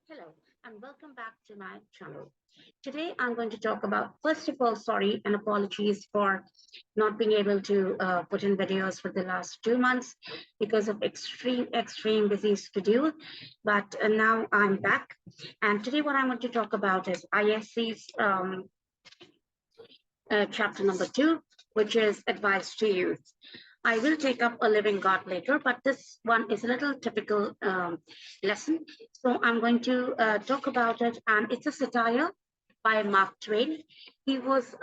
Hello and welcome back to my channel. Today I'm going to talk about, first of all, sorry and apologies for not being able to put in videos for the last 2 months because of extreme busy schedule. But now I'm back. And today what I want to talk about is ISC's chapter number 2, which is advice to youth. I will take up a living God later, but this one is a little typical lesson. So I'm going to talk about it, and it's a satire by Mark Twain. He was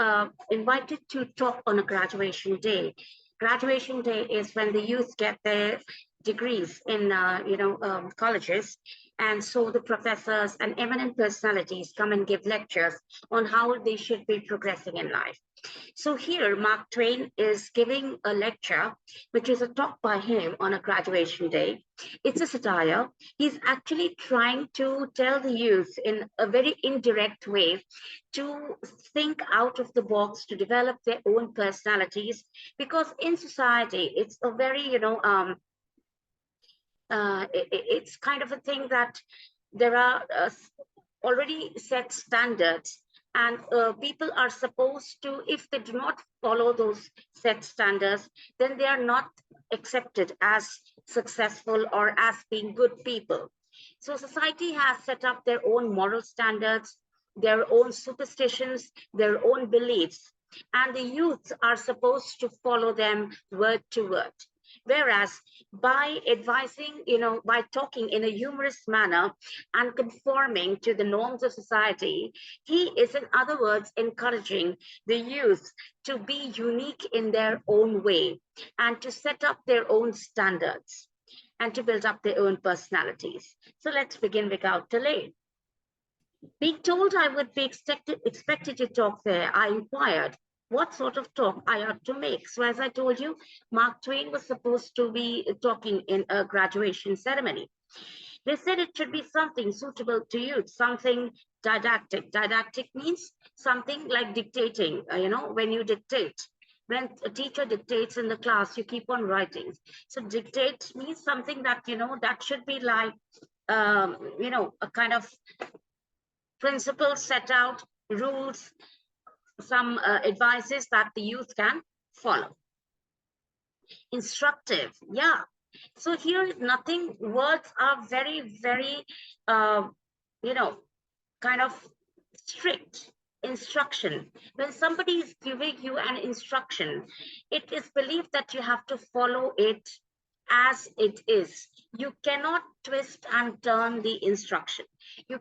invited to talk on a graduation day. Graduation day is when the youth get their degrees in colleges, and so the professors and eminent personalities come and give lectures on how they should be progressing in life. So here, Mark Twain is giving a lecture, which is a talk by him on a graduation day. It's a satire. He's actually trying to tell the youth in a very indirect way to think out of the box, to develop their own personalities, because in society, it's a very, it's kind of a thing that there are already set standards, and people are supposed to, if they do not follow those set standards, then they are not accepted as successful or as being good people. So society has set up their own moral standards, their own superstitions, their own beliefs, and the youths are supposed to follow them word to word. Whereas by advising, by talking in a humorous manner and conforming to the norms of society, he is, in other words, encouraging the youth to be unique in their own way and to set up their own standards and to build up their own personalities. So let's begin without delay. Being told I would be expected to talk there, I inquired what sort of talk I ought to make. So as I told you, Mark Twain was supposed to be talking in a graduation ceremony. They said it should be something suitable to youth, something didactic. Didactic means something like dictating, when you dictate. When a teacher dictates in the class, you keep on writing. So dictate means something that, that should be like, a kind of principles set out, rules, some advices that the youth can follow. Instructive, yeah. So here is nothing, words are very, very, uh, kind of strict instruction. When somebody is giving you an instruction, it is believed that you have to follow it as it is. You cannot twist and turn the instruction. You're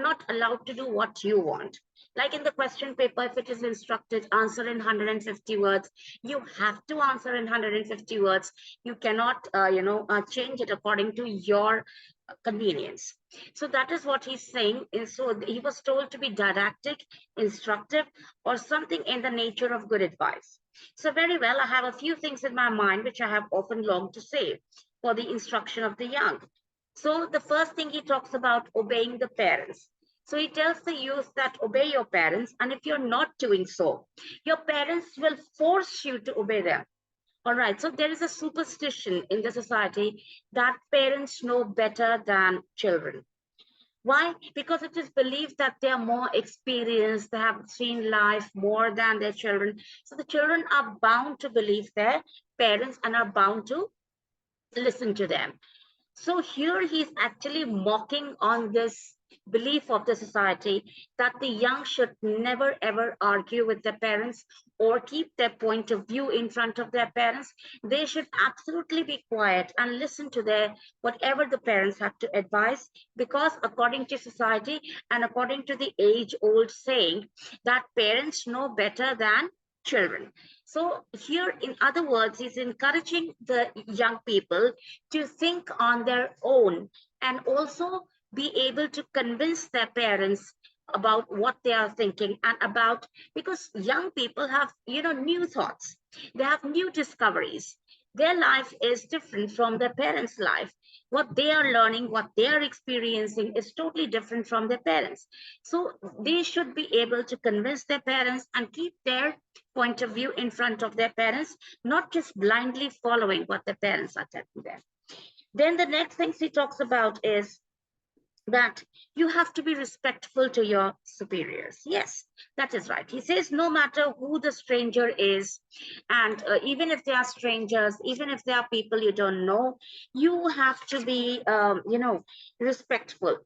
not allowed to do what you want. Like in the question paper, if it is instructed, answer in 150 words, you have to answer in 150 words. You cannot, change it according to your convenience. So that is what he's saying. So he was told to be didactic, instructive, or something in the nature of good advice. So very well, I have a few things in my mind which I have often longed to say for the instruction of the young. So the first thing he talks about, obeying the parents. So he tells the youth that obey your parents, and if you're not doing so, your parents will force you to obey them. All right, so there is a superstition in the society that parents know better than children. Why? Because it is believed that they are more experienced, they have seen life more than their children. So the children are bound to believe their parents and are bound to listen to them. So here he's actually mocking on this belief of the society that the young should never ever argue with their parents or keep their point of view in front of their parents. They should absolutely be quiet and listen to their whatever the parents have to advise, because according to society and according to the age-old saying that parents know better than children. So here, in other words, he's encouraging the young people to think on their own and also be able to convince their parents about what they are thinking and about, because young people have, new thoughts, they have new discoveries. Their life is different from their parents' life. What they are learning, what they are experiencing is totally different from their parents. So they should be able to convince their parents and keep their point of view in front of their parents, not just blindly following what their parents are telling them. Then the next thing he talks about is that you have to be respectful to your superiors. Yes, that is right. He says no matter who the stranger is, and even if they are strangers, even if they are people you don't know, you have to be, respectful.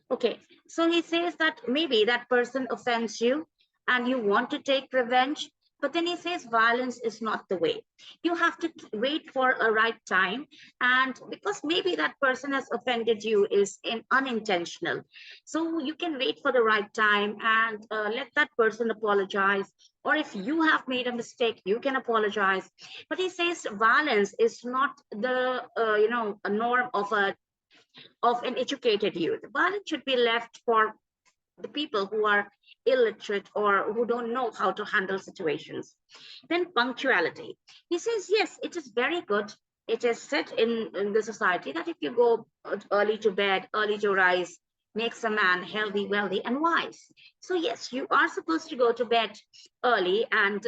Okay, so he says that maybe that person offends you and you want to take revenge, but then he says violence is not the way. You have to wait for a right time, and because maybe that person has offended you is unintentional. So you can wait for the right time and let that person apologize. Or if you have made a mistake, you can apologize. But he says violence is not the a norm of an educated youth. Violence should be left for the people who are illiterate or who don't know how to handle situations. Then punctuality. He says, yes, it is very good. It is said in the society that if you go early to bed, early to rise, makes a man healthy, wealthy, and wise. So, yes, you are supposed to go to bed early and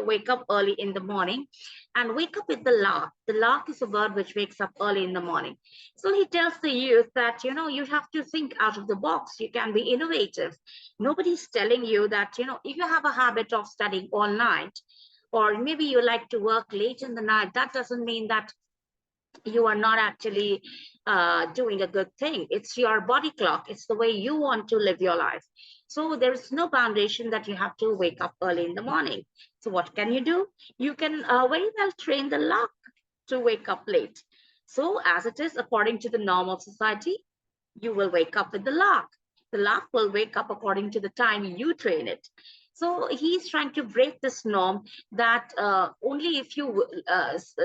wake up early in the morning and wake up with the lark. The lark is a bird which wakes up early in the morning. So he tells the youth that, you have to think out of the box. You can be innovative. Nobody's telling you that, if you have a habit of studying all night, or maybe you like to work late in the night, that doesn't mean that you are not actually doing a good thing. It's your body clock. It's the way you want to live your life. So there's no foundation that you have to wake up early in the morning. So what can you do? You can very well train the lark to wake up late. So as it is, according to the norm of society, you will wake up with the lark. The lark will wake up according to the time you train it. So he's trying to break this norm that only if you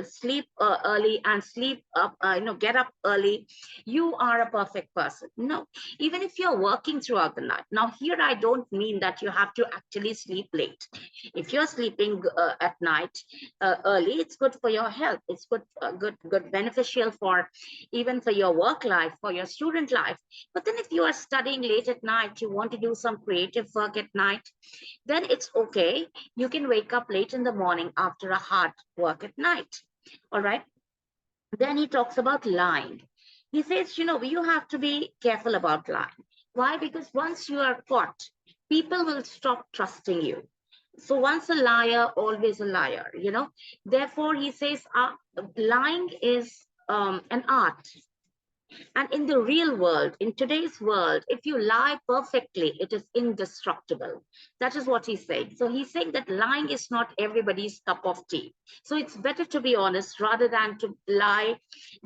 sleep early and sleep up, get up early, you are a perfect person. No, even if you're working throughout the night. Now, here I don't mean that you have to actually sleep late. If you're sleeping at night early, it's good for your health. It's good, beneficial for even for your work life, for your student life. But then if you are studying late at night, you want to do some creative work at night, then it's okay. You can wake up late in the morning after a hard work at night. All right. Then he talks about lying. He says, you have to be careful about lying. Why? Because once you are caught, people will stop trusting you. So once a liar, always a liar, Therefore, he says lying is an art. And in the real world, in today's world, if you lie perfectly, it is indestructible. That is what he's saying. So he's saying that lying is not everybody's cup of tea. So it's better to be honest rather than to lie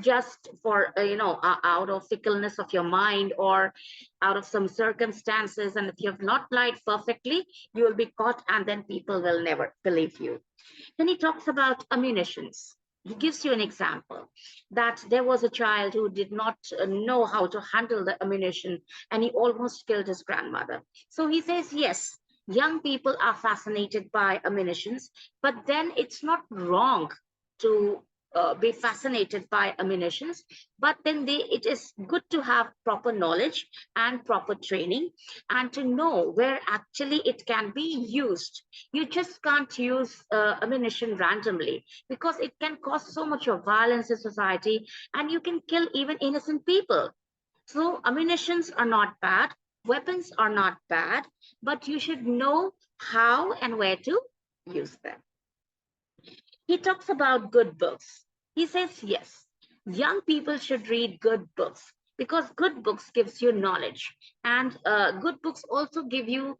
just for, out of fickleness of your mind or out of some circumstances. And if you have not lied perfectly, you will be caught and then people will never believe you. Then he talks about ammunitions. He gives you an example that there was a child who did not know how to handle the ammunition and he almost killed his grandmother. So he says, yes, young people are fascinated by ammunitions, but then it's not wrong to be fascinated by ammunitions, but then it is good to have proper knowledge and proper training and to know where actually it can be used. You just can't use ammunition randomly because it can cause so much of violence in society and you can kill even innocent people. So ammunitions are not bad, weapons are not bad, but you should know how and where to use them. He talks about good books. He says, yes, young people should read good books because good books gives you knowledge and good books also give you,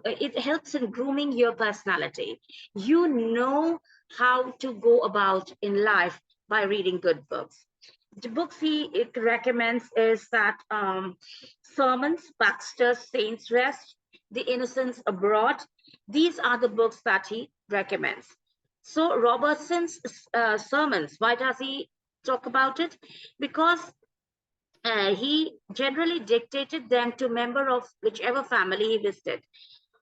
it helps in grooming your personality. You know how to go about in life by reading good books. The books it recommends is that Sermons, Baxter's Saints Rest, The Innocents Abroad. These are the books that he recommends. So Robertson's sermons, why does he talk about it? Because he generally dictated them to member of whichever family he visited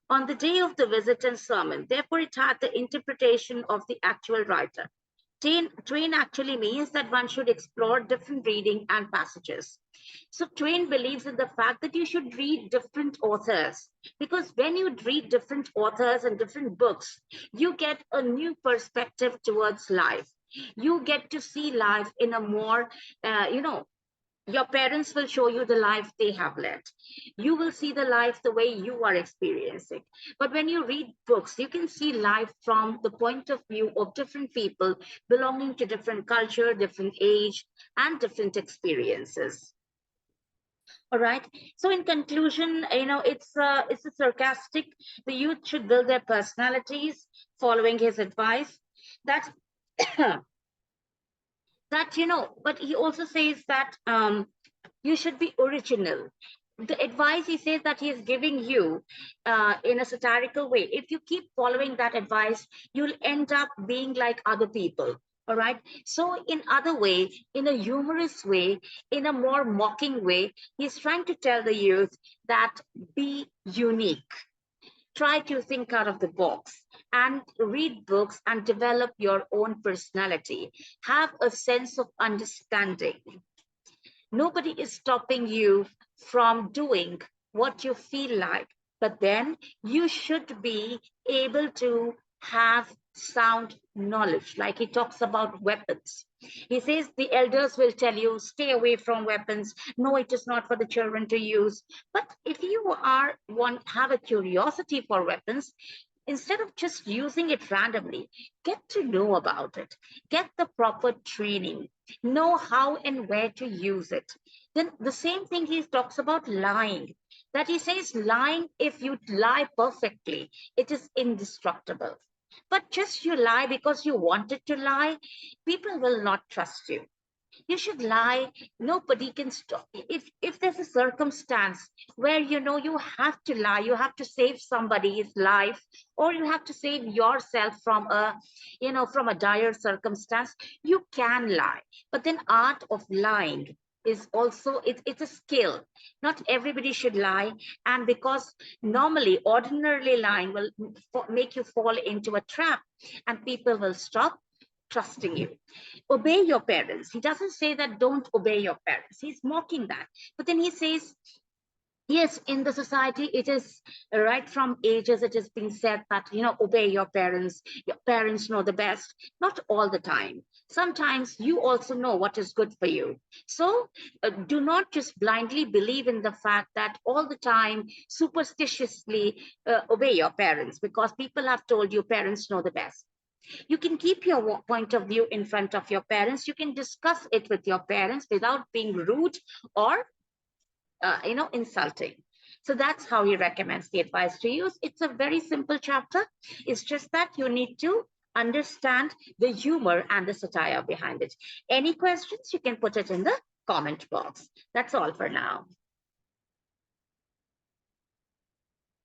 on the day of the visit and sermon. Therefore, it had the interpretation of the actual writer. Twain actually means that one should explore different reading and passages. So Twain believes in the fact that you should read different authors because when you read different authors and different books, you get a new perspective towards life. You get to see life in a more, your parents will show you the life they have led. You will see the life the way you are experiencing. But when you read books, you can see life from the point of view of different people belonging to different culture, different age, and different experiences. All right. So in conclusion, it's a sarcastic. The youth should build their personalities following his advice. That but he also says that you should be original. The advice he says that he is giving you in a satirical way, if you keep following that advice, you'll end up being like other people. All right. So, in other way, in a humorous way, in a more mocking way, he's trying to tell the youth that be unique. Try to think out of the box and read books and develop your own personality. Have a sense of understanding. Nobody is stopping you from doing what you feel like, but then you should be able to have sound knowledge. Like he talks about weapons. He says the elders will tell you, stay away from weapons. No, it is not for the children to use. But if you have a curiosity for weapons, instead of just using it randomly, get to know about it, get the proper training, know how and where to use it. Then the same thing he talks about lying, that he says lying, if you lie perfectly, it is indestructible. But just you lie because you wanted to lie, people will not trust you. You should lie. Nobody can stop. If there's a circumstance where you have to lie, you have to save somebody's life, or you have to save yourself from a dire circumstance, you can lie. But then art of lying is also it's a skill. Not everybody should lie, and because normally ordinarily lying will make you fall into a trap, and people will stop trusting you. Obey your parents. He doesn't say that don't obey your parents. He's mocking that. But then he says, yes, in the society, it is right from ages, it has been said that, obey your parents know the best. Not all the time. Sometimes you also know what is good for you. So do not just blindly believe in the fact that all the time, superstitiously obey your parents, because people have told you parents know the best. You can keep your point of view in front of your parents. You can discuss it with your parents without being rude or insulting. So that's how he recommends the advice to use. It's a very simple chapter. It's just that you need to understand the humor and the satire behind it. Any questions, you can put it in the comment box. That's all for now.